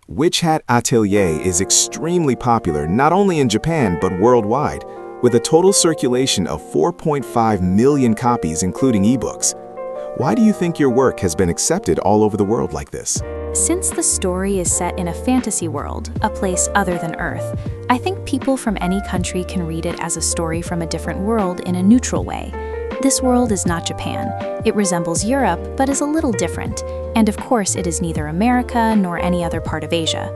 Witch Hat Atelier is extremely popular not only in Japan but worldwide, with a total circulation of 4.5 million copies including ebooks. Why do you think your work has been accepted all over the world like this? Since the story is set in a fantasy world, a place other than Earth, I think people from any country can read it as a story from a different world in a neutral way. This world is not Japan. It resembles Europe, but is a little different. And of course, it is neither America nor any other part of Asia.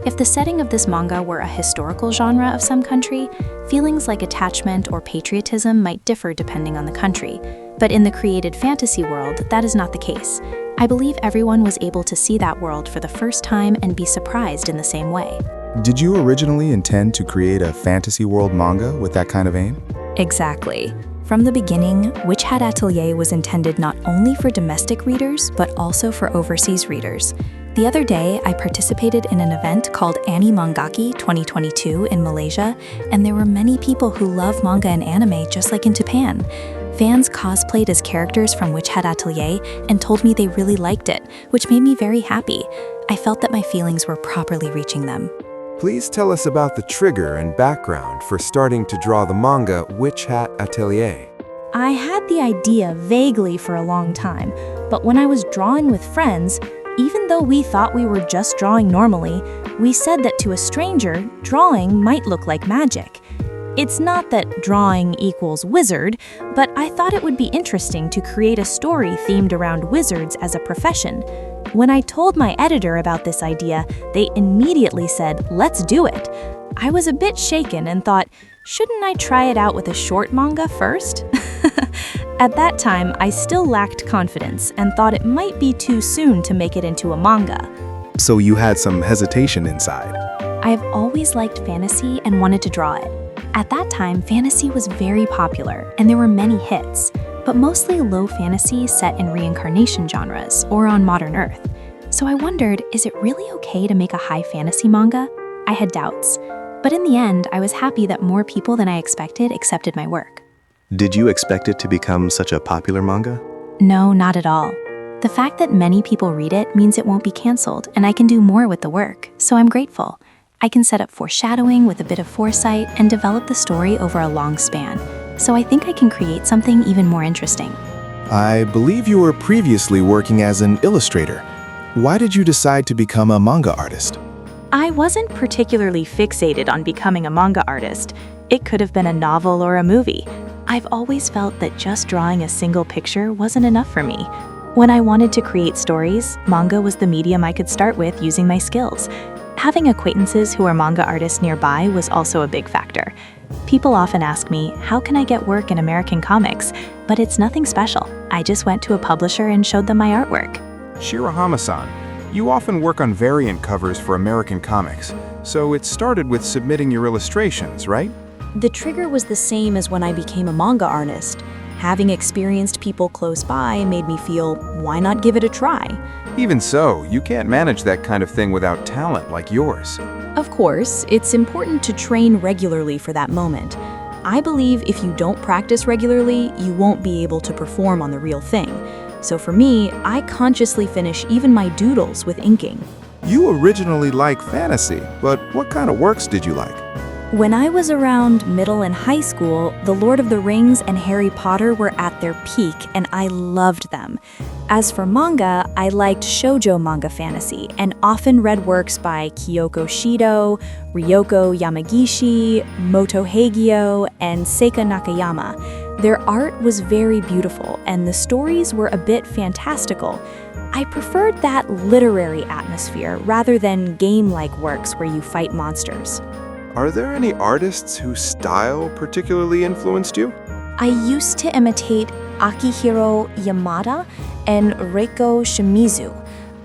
If the setting of this manga were a historical genre of some country, feelings like attachment or patriotism might differ depending on the country. But in the created fantasy world, that is not the case. I believe everyone was able to see that world for the first time and be surprised in the same way. Did you originally intend to create a fantasy world manga with that kind of aim? Exactly. From the beginning, Witch Hat Atelier was intended not only for domestic readers, but also for overseas readers. The other day, I participated in an event called Annie Mangaki 2022 in Malaysia, and there were many people who love manga and anime just like in Japan. Fans cosplayed as characters from Witch Hat Atelier and told me they really liked it, which made me very happy. I felt that my feelings were properly reaching them. Please tell us about the trigger and background for starting to draw the manga Witch Hat Atelier. I had the idea vaguely for a long time, but when I was drawing with friends, even though we thought we were just drawing normally, we said that to a stranger, drawing might look like magic. It's not that drawing equals wizard, but I thought it would be interesting to create a story themed around wizards as a profession. When I told my editor about this idea, they immediately said, "Let's do it." I was a bit shaken and thought, shouldn't I try it out with a short manga first? At that time, I still lacked confidence and thought it might be too soon to make it into a manga. So you had some hesitation inside. I've always liked fantasy and wanted to draw it. At that time, fantasy was very popular, and there were many hits, but mostly low fantasy set in reincarnation genres or on modern Earth. So I wondered, is it really okay to make a high fantasy manga? I had doubts, but in the end, I was happy that more people than I expected accepted my work. Did you expect it to become such a popular manga? No, not at all. The fact that many people read it means it won't be canceled, and I can do more with the work, so I'm grateful. I can set up foreshadowing with a bit of foresight and develop the story over a long span. So I think I can create something even more interesting. I believe you were previously working as an illustrator. Why did you decide to become a manga artist? I wasn't particularly fixated on becoming a manga artist. It could have been a novel or a movie. I've always felt that just drawing a single picture wasn't enough for me. When I wanted to create stories, manga was the medium I could start with using my skills. Having acquaintances who are manga artists nearby was also a big factor. People often ask me, how can I get work in American comics? But it's nothing special. I just went to a publisher and showed them my artwork. Shirahama-san, you often work on variant covers for American comics, so it started with submitting your illustrations, right? The trigger was the same as when I became a manga artist. Having experienced people close by made me feel, why not give it a try? Even so, you can't manage that kind of thing without talent like yours. Of course, it's important to train regularly for that moment. I believe if you don't practice regularly, you won't be able to perform on the real thing. So for me, I consciously finish even my doodles with inking. You originally liked fantasy, but what kind of works did you like? When I was around middle and high school, The Lord of the Rings and Harry Potter were at their peak, and I loved them. As for manga, I liked shoujo manga fantasy, and often read works by Kyoko Shido, Ryoko Yamagishi, Moto Hagio, and Seika Nakayama. Their art was very beautiful, and the stories were a bit fantastical. I preferred that literary atmosphere rather than game-like works where you fight monsters. Are there any artists whose style particularly influenced you? I used to imitate Akihiro Yamada and Reiko Shimizu.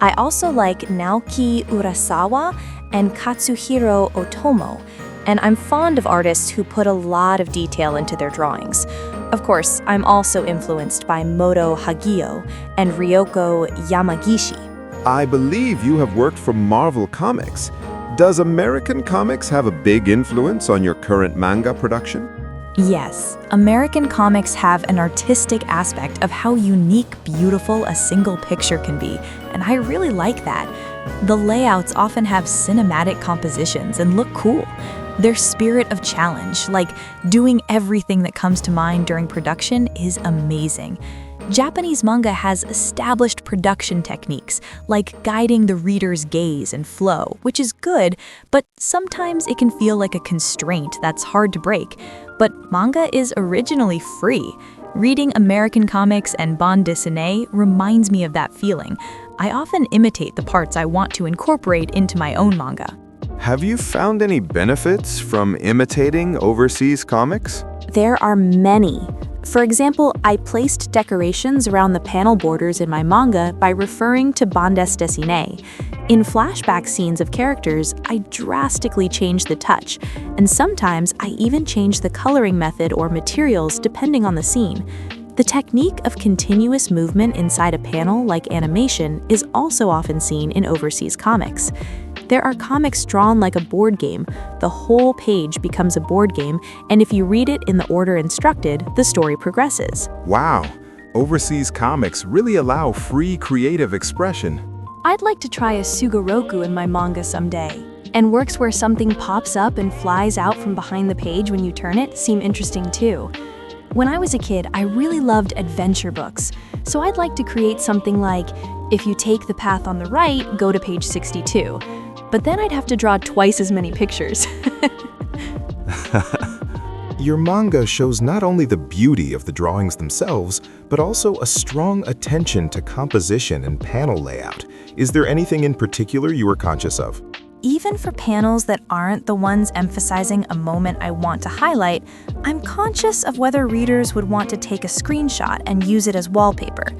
I also like Naoki Urasawa and Katsuhiro Otomo, and I'm fond of artists who put a lot of detail into their drawings. Of course, I'm also influenced by Moto Hagio and Ryoko Yamagishi. I believe you have worked for Marvel Comics. Does American comics have a big influence on your current manga production? Yes, American comics have an artistic aspect of how unique, beautiful a single picture can be, and I really like that. The layouts often have cinematic compositions and look cool. Their spirit of challenge, like doing everything that comes to mind during production, is amazing. Japanese manga has established production techniques, like guiding the reader's gaze and flow, which is good, but sometimes it can feel like a constraint that's hard to break. But manga is originally free. Reading American comics and bande dessinée reminds me of that feeling. I often imitate the parts I want to incorporate into my own manga. Have you found any benefits from imitating overseas comics? There are many. For example, I placed decorations around the panel borders in my manga by referring to bandes dessinées. In flashback scenes of characters, I drastically change the touch, and sometimes I even change the coloring method or materials depending on the scene. The technique of continuous movement inside a panel, like animation, is also often seen in overseas comics. There are comics drawn like a board game. The whole page becomes a board game, and if you read it in the order instructed, the story progresses. Wow, overseas comics really allow free creative expression. I'd like to try a sugoroku in my manga someday. And works where something pops up and flies out from behind the page when you turn it seem interesting too. When I was a kid, I really loved adventure books. So I'd like to create something like, if you take the path on the right, go to page 62. But then I'd have to draw twice as many pictures. Your manga shows not only the beauty of the drawings themselves, but also a strong attention to composition and panel layout. Is there anything in particular you are conscious of? Even for panels that aren't the ones emphasizing a moment I want to highlight, I'm conscious of whether readers would want to take a screenshot and use it as wallpaper.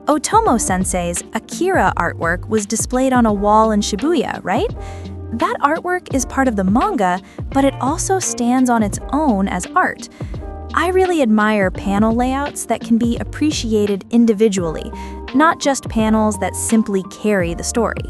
Otomo-sensei's Akira artwork was displayed on a wall in Shibuya, right? That artwork is part of the manga, but it also stands on its own as art. I really admire panel layouts that can be appreciated individually, not just panels that simply carry the story.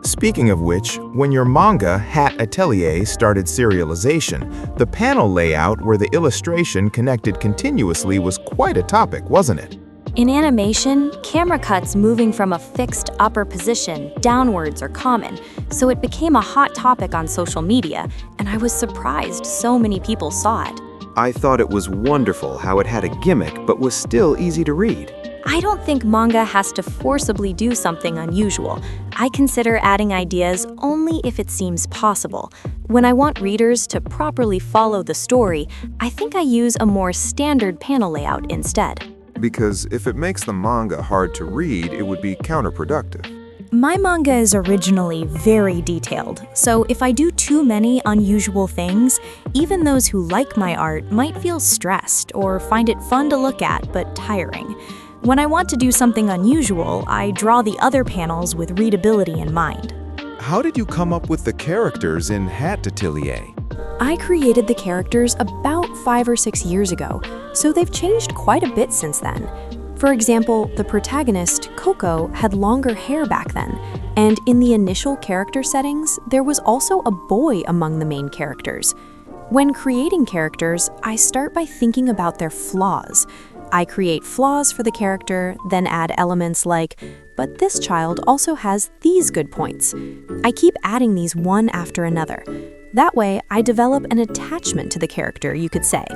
Speaking of which, when your manga, Atelier, started serialization, the panel layout where the illustration connected continuously was quite a topic, wasn't it? In animation, camera cuts moving from a fixed upper position downwards are common, so it became a hot topic on social media, and I was surprised so many people saw it. I thought it was wonderful how it had a gimmick but was still easy to read. I don't think manga has to forcibly do something unusual. I consider adding ideas only if it seems possible. When I want readers to properly follow the story, I think I use a more standard panel layout instead. Because if it makes the manga hard to read, it would be counterproductive. My manga is originally very detailed, so if I do too many unusual things, even those who like my art might feel stressed or find it fun to look at but tiring. When I want to do something unusual, I draw the other panels with readability in mind. How did you come up with the characters in Atelier? I created the characters about 5 or 6 years ago, so they've changed quite a bit since then. For example, the protagonist, Coco, had longer hair back then, and in the initial character settings, there was also a boy among the main characters. When creating characters, I start by thinking about their flaws. I create flaws for the character, then add elements like, but this child also has these good points. I keep adding these one after another. That way, I develop an attachment to the character, you could say.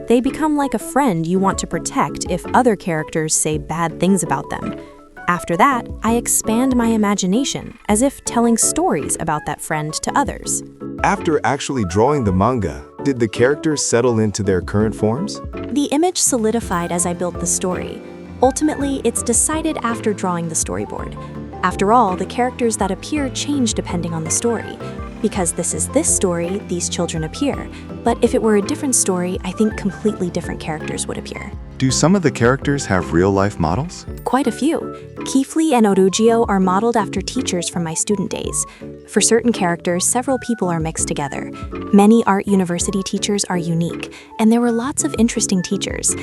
They become like a friend you want to protect if other characters say bad things about them. After that, I expand my imagination, as if telling stories about that friend to others. After actually drawing the manga, did the characters settle into their current forms? The image solidified as I built the story. Ultimately, it's decided after drawing the storyboard. After all, the characters that appear change depending on the story. Because this is this story, these children appear. But if it were a different story, I think completely different characters would appear. Do some of the characters have real-life models? Quite a few. Kifli and Orugio are modeled after teachers from my student days. For certain characters, several people are mixed together. Many art university teachers are unique, and there were lots of interesting teachers.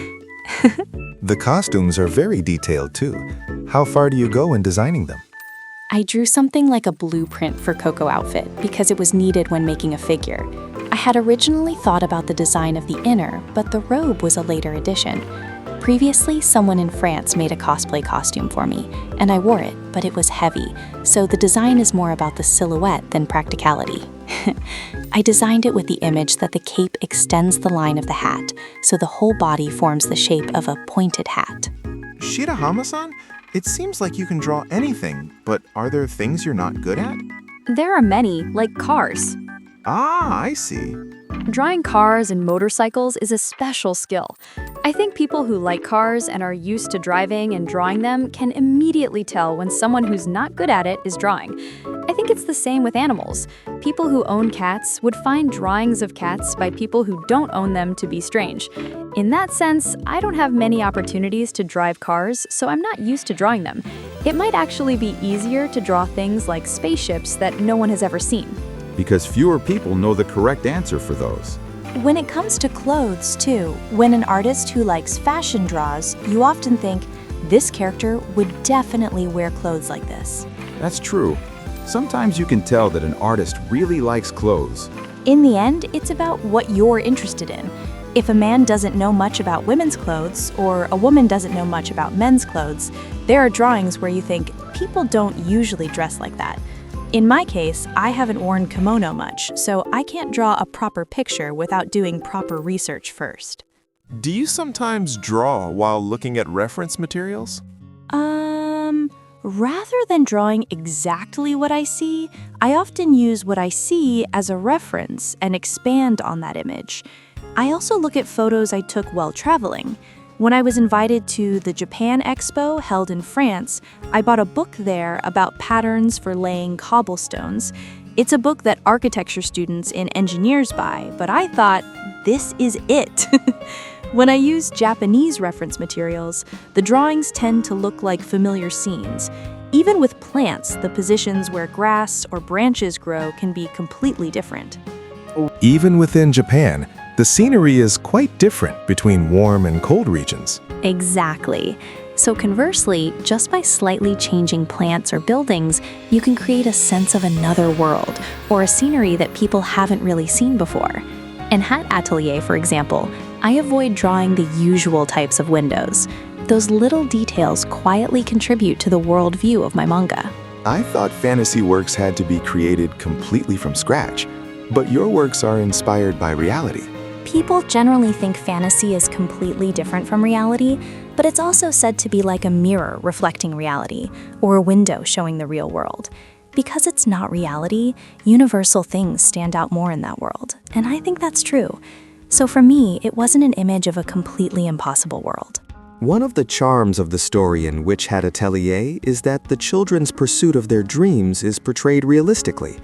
The costumes are very detailed too. How far do you go in designing them? I drew something like a blueprint for Coco outfit because it was needed when making a figure. I had originally thought about the design of the inner, but the robe was a later addition. Previously, someone in France made a cosplay costume for me, and I wore it, but it was heavy, so the design is more about the silhouette than practicality. I designed it with the image that the cape extends the line of the hat, so the whole body forms the shape of a pointed hat. Shirahama-san, it seems like you can draw anything, but are there things you're not good at? There are many, like cars. Ah, I see. Drawing cars and motorcycles is a special skill. I think people who like cars and are used to driving and drawing them can immediately tell when someone who's not good at it is drawing. I think it's the same with animals. People who own cats would find drawings of cats by people who don't own them to be strange. In that sense, I don't have many opportunities to drive cars, so I'm not used to drawing them. It might actually be easier to draw things like spaceships that no one has ever seen. Because fewer people know the correct answer for those. When it comes to clothes, too, when an artist who likes fashion draws, you often think, this character would definitely wear clothes like this. That's true. Sometimes you can tell that an artist really likes clothes. In the end, it's about what you're interested in. If a man doesn't know much about women's clothes, or a woman doesn't know much about men's clothes, there are drawings where you think, people don't usually dress like that. In my case, I haven't worn kimono much, so I can't draw a proper picture without doing proper research first. Do you sometimes draw while looking at reference materials? Rather than drawing exactly what I see, I often use what I see as a reference and expand on that image. I also look at photos I took while traveling. When I was invited to the Japan Expo held in France, I bought a book there about patterns for laying cobblestones. It's a book that architecture students and engineers buy, but I thought, this is it. When I use Japanese reference materials, the drawings tend to look like familiar scenes. Even with plants, the positions where grass or branches grow can be completely different. Even within Japan, the scenery is quite different between warm and cold regions. Exactly. So conversely, just by slightly changing plants or buildings, you can create a sense of another world, or a scenery that people haven't really seen before. In Hat Atelier, for example, I avoid drawing the usual types of windows. Those little details quietly contribute to the worldview of my manga. I thought fantasy works had to be created completely from scratch, but your works are inspired by reality. People generally think fantasy is completely different from reality, but it's also said to be like a mirror reflecting reality, or a window showing the real world. Because it's not reality, universal things stand out more in that world, and I think that's true. So for me, it wasn't an image of a completely impossible world. One of the charms of the story in Witch Hat Atelier is that the children's pursuit of their dreams is portrayed realistically.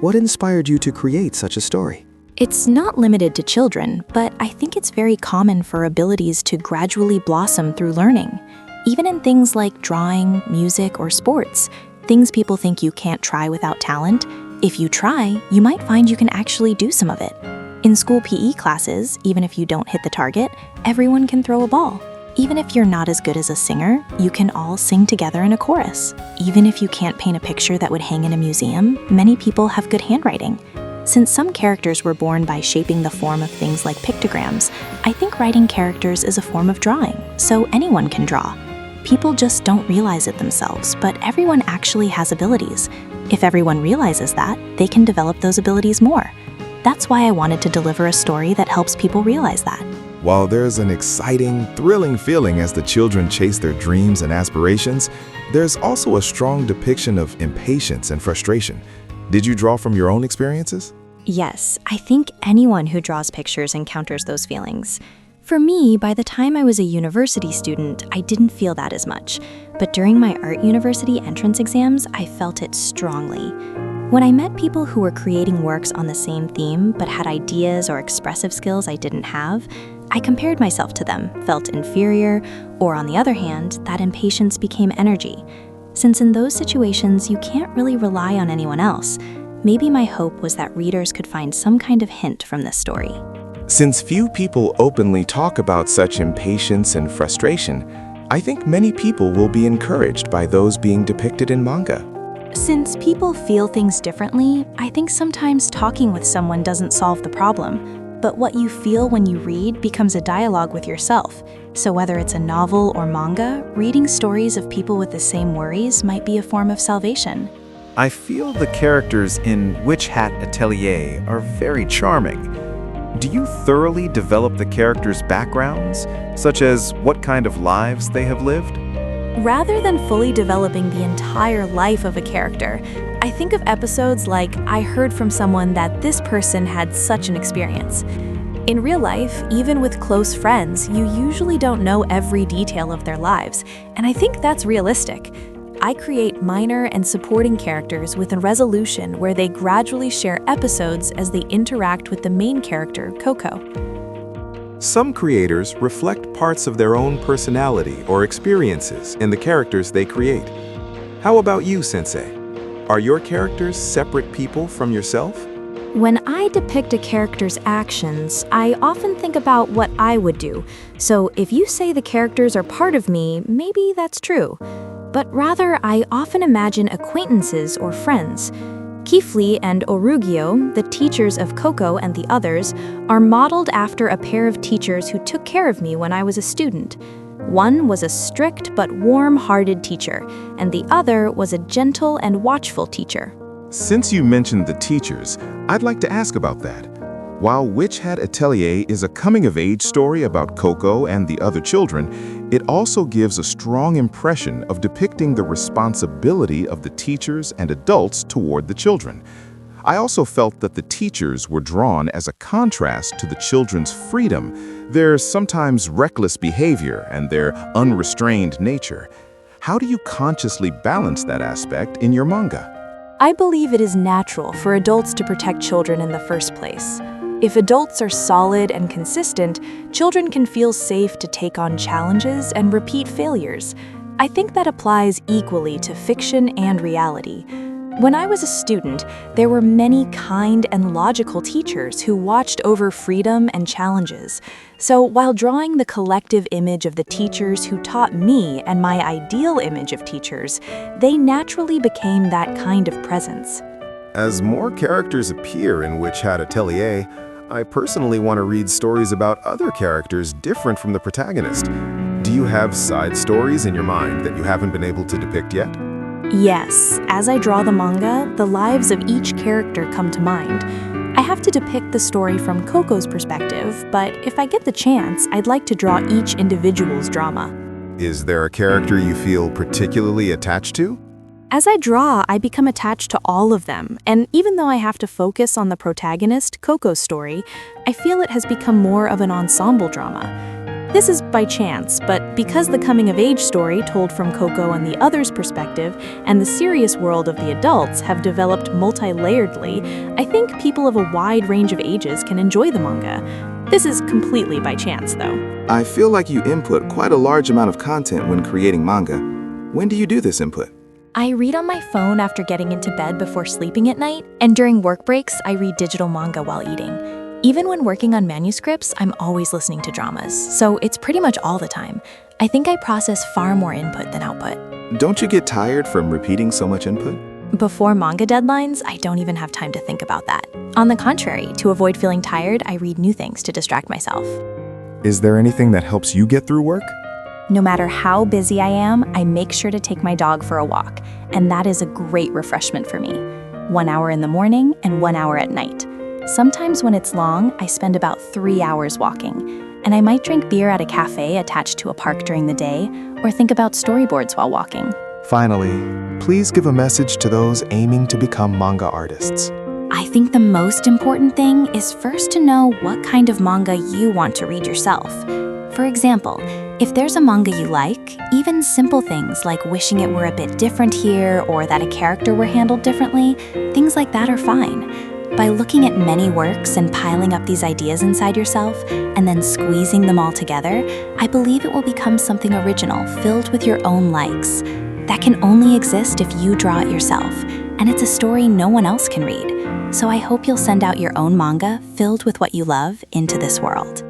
What inspired you to create such a story? It's not limited to children, but I think it's very common for abilities to gradually blossom through learning. Even in things like drawing, music, or sports, things people think you can't try without talent, if you try, you might find you can actually do some of it. In school PE classes, even if you don't hit the target, everyone can throw a ball. Even if you're not as good as a singer, you can all sing together in a chorus. Even if you can't paint a picture that would hang in a museum, many people have good handwriting. Since some characters were born by shaping the form of things like pictograms, I think writing characters is a form of drawing, so anyone can draw. People just don't realize it themselves, but everyone actually has abilities. If everyone realizes that, they can develop those abilities more. That's why I wanted to deliver a story that helps people realize that. While there's an exciting, thrilling feeling as the children chase their dreams and aspirations, there's also a strong depiction of impatience and frustration. Did you draw from your own experiences? Yes, I think anyone who draws pictures encounters those feelings. For me, by the time I was a university student, I didn't feel that as much. But during my art university entrance exams, I felt it strongly. When I met people who were creating works on the same theme but had ideas or expressive skills I didn't have, I compared myself to them, felt inferior, or on the other hand, that impatience became energy. Since in those situations, you can't really rely on anyone else, maybe my hope was that readers could find some kind of hint from this story. Since few people openly talk about such impatience and frustration, I think many people will be encouraged by those being depicted in manga. Since people feel things differently, I think sometimes talking with someone doesn't solve the problem, but what you feel when you read becomes a dialogue with yourself. So whether it's a novel or manga, reading stories of people with the same worries might be a form of salvation. I feel the characters in Witch Hat Atelier are very charming. Do you thoroughly develop the characters' backgrounds, such as what kind of lives they have lived? Rather than fully developing the entire life of a character, I think of episodes like I heard from someone that this person had such an experience. In real life, even with close friends, you usually don't know every detail of their lives, and I think that's realistic. I create minor and supporting characters with a resolution where they gradually share episodes as they interact with the main character, Coco. Some creators reflect parts of their own personality or experiences in the characters they create. How about you, Sensei? Are your characters separate people from yourself? When I depict a character's actions, I often think about what I would do. So if you say the characters are part of me, maybe that's true. But rather, I often imagine acquaintances or friends. Kifli and Orugio, the teachers of Coco and the others, are modeled after a pair of teachers who took care of me when I was a student. One was a strict but warm-hearted teacher, and the other was a gentle and watchful teacher. Since you mentioned the teachers, I'd like to ask about that. While Witch Hat Atelier is a coming-of-age story about Coco and the other children, it also gives a strong impression of depicting the responsibility of the teachers and adults toward the children. I also felt that the teachers were drawn as a contrast to the children's freedom, their sometimes reckless behavior, and their unrestrained nature. How do you consciously balance that aspect in your manga? I believe it is natural for adults to protect children in the first place. If adults are solid and consistent, children can feel safe to take on challenges and repeat failures. I think that applies equally to fiction and reality. When I was a student, there were many kind and logical teachers who watched over freedom and challenges. So while drawing the collective image of the teachers who taught me and my ideal image of teachers, they naturally became that kind of presence. As more characters appear in Witch Hat Atelier, I personally want to read stories about other characters different from the protagonist. Do you have side stories in your mind that you haven't been able to depict yet? Yes, as I draw the manga, the lives of each character come to mind. I have to depict the story from Coco's perspective, but if I get the chance, I'd like to draw each individual's drama. Is there a character you feel particularly attached to? As I draw, I become attached to all of them, and even though I have to focus on the protagonist, Coco's story, I feel it has become more of an ensemble drama. This is by chance, but because the coming-of-age story told from Coco and the others' perspective and the serious world of the adults have developed multi-layeredly, I think people of a wide range of ages can enjoy the manga. This is completely by chance, though. I feel like you input quite a large amount of content when creating manga. When do you do this input? I read on my phone after getting into bed before sleeping at night, and during work breaks, I read digital manga while eating. Even when working on manuscripts, I'm always listening to dramas, so it's pretty much all the time. I think I process far more input than output. Don't you get tired from repeating so much input? Before manga deadlines, I don't even have time to think about that. On the contrary, to avoid feeling tired, I read new things to distract myself. Is there anything that helps you get through work? No matter how busy I am, I make sure to take my dog for a walk, and that is a great refreshment for me. 1 hour in the morning and 1 hour at night. Sometimes when it's long, I spend about 3 hours walking, and I might drink beer at a cafe attached to a park during the day, or think about storyboards while walking. Finally, please give a message to those aiming to become manga artists. I think the most important thing is first to know what kind of manga you want to read yourself. For example, if there's a manga you like, even simple things like wishing it were a bit different here or that a character were handled differently, things like that are fine. By looking at many works and piling up these ideas inside yourself and then squeezing them all together, I believe it will become something original filled with your own likes. That can only exist if you draw it yourself, and it's a story no one else can read. So I hope you'll send out your own manga filled with what you love into this world.